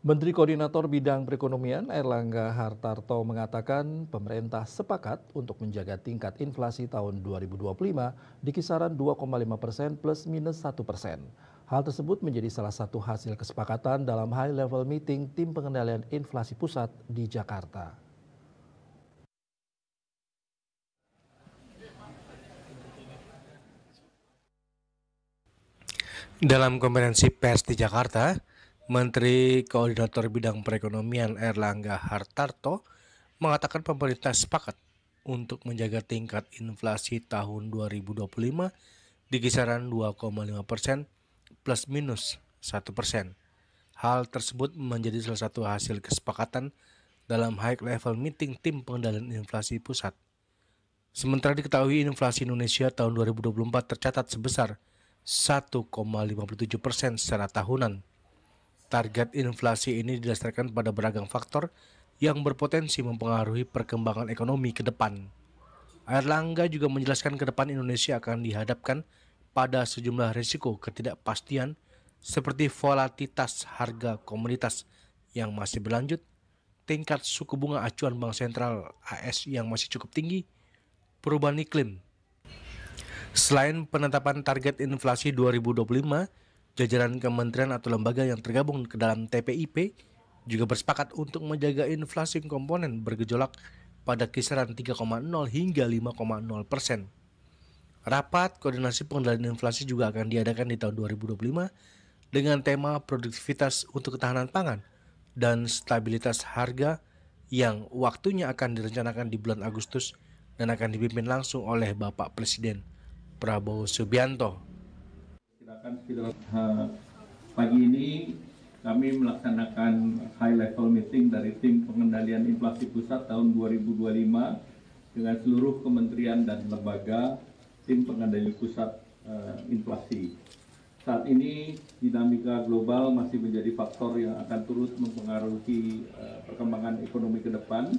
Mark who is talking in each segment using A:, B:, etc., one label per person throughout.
A: Menteri Koordinator Bidang Perekonomian Airlangga Hartarto mengatakan pemerintah sepakat untuk menjaga tingkat inflasi tahun 2025 di kisaran 2,5% plus minus 1%. Hal tersebut menjadi salah satu hasil kesepakatan dalam high level meeting tim pengendalian inflasi pusat di Jakarta.
B: Dalam konferensi pers di Jakarta, Menteri Koordinator Bidang Perekonomian Airlangga Hartarto mengatakan pemerintah sepakat untuk menjaga tingkat inflasi tahun 2025 di kisaran 2,5% plus minus 1%. Hal tersebut menjadi salah satu hasil kesepakatan dalam high level meeting tim pengendalian inflasi pusat. Sementara diketahui inflasi Indonesia tahun 2024 tercatat sebesar 1,57% secara tahunan. Target inflasi ini didasarkan pada beragam faktor yang berpotensi mempengaruhi perkembangan ekonomi ke depan. Airlangga juga menjelaskan ke depan Indonesia akan dihadapkan pada sejumlah risiko ketidakpastian seperti volatilitas harga komoditas yang masih berlanjut, tingkat suku bunga acuan Bank Sentral AS yang masih cukup tinggi, perubahan iklim. Selain penetapan target inflasi 2025, jajaran kementerian atau lembaga yang tergabung ke dalam TPIP juga bersepakat untuk menjaga inflasi komponen bergejolak pada kisaran 3,0 hingga 5,0%. Rapat koordinasi pengendalian inflasi juga akan diadakan di tahun 2025 dengan tema produktivitas untuk ketahanan pangan dan stabilitas harga yang waktunya akan direncanakan di bulan Agustus dan akan dipimpin langsung oleh Bapak Presiden Prabowo Subianto.
C: Pagi ini kami melaksanakan high level meeting dari tim pengendalian inflasi pusat tahun 2025 dengan seluruh kementerian dan lembaga tim pengendali pusat inflasi. Saat ini dinamika global masih menjadi faktor yang akan turut mempengaruhi perkembangan ekonomi ke depan.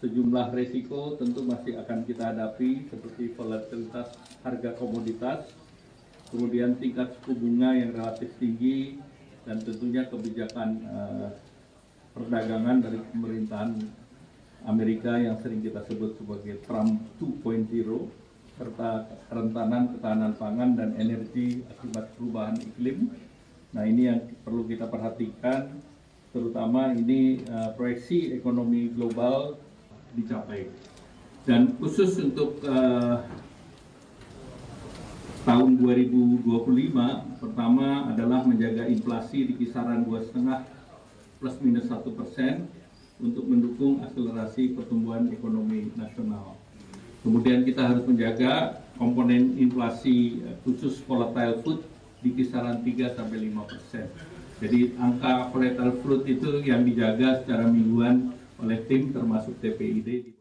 C: Sejumlah risiko tentu masih akan kita hadapi seperti volatilitas harga komoditas, kemudian tingkat suku bunga yang relatif tinggi, dan tentunya kebijakan perdagangan dari pemerintahan Amerika yang sering kita sebut sebagai Trump 2.0, serta kerentanan ketahanan pangan dan energi akibat perubahan iklim. Nah, ini yang perlu kita perhatikan, terutama ini proyeksi ekonomi global dicapai. Dan khusus untuk tahun 2025, pertama adalah menjaga inflasi di kisaran 2,5 plus minus 1% untuk mendukung akselerasi pertumbuhan ekonomi nasional. Kemudian kita harus menjaga komponen inflasi khusus volatile food di kisaran 3-5%. Jadi angka volatile food itu yang dijaga secara mingguan oleh tim termasuk TPID.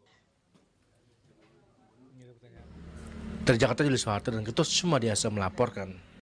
B: Dari Jakarta, Julius Soeharto dan Ketut Sumadiasa melaporkan.